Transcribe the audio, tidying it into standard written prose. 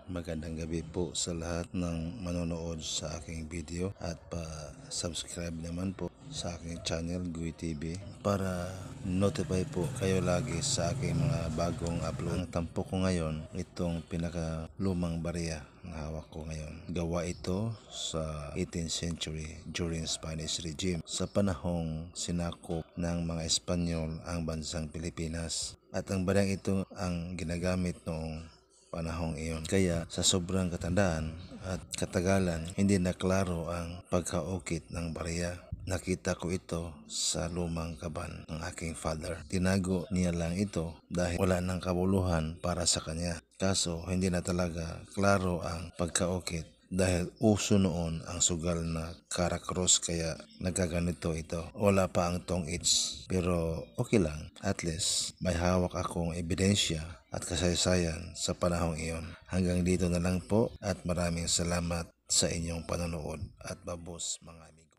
Magandang gabi po sa lahat ng manonood sa aking video at pa-subscribe naman po sa aking channel Guy TV para notify po kayo lagi sa aking mga bagong upload. Ang tampo ko ngayon, itong pinakalumang barya na hawak ko ngayon. Gawa ito sa 18th century during Spanish regime sa panahong sinakop ng mga Espanyol ang bansang Pilipinas. At ang baryang ito ang ginagamit noong panahong iyon. Kaya sa sobrang katandaan at katagalan, hindi na klaro ang pagkaukit ng barya. Nakita ko ito sa lumang kaban ng aking father. Tinago niya lang ito dahil wala nang kabuluhan para sa kanya. Kaso hindi na talaga klaro ang pagkaukit dahil uso noon ang sugal na karakros kaya nagkaganito ito. Wala pa ang tong its pero okay lang. At least may hawak akong ebidensya at kasaysayan sa panahong iyon. Hanggang dito na lang po at maraming salamat sa inyong panonood at babos mga amigo.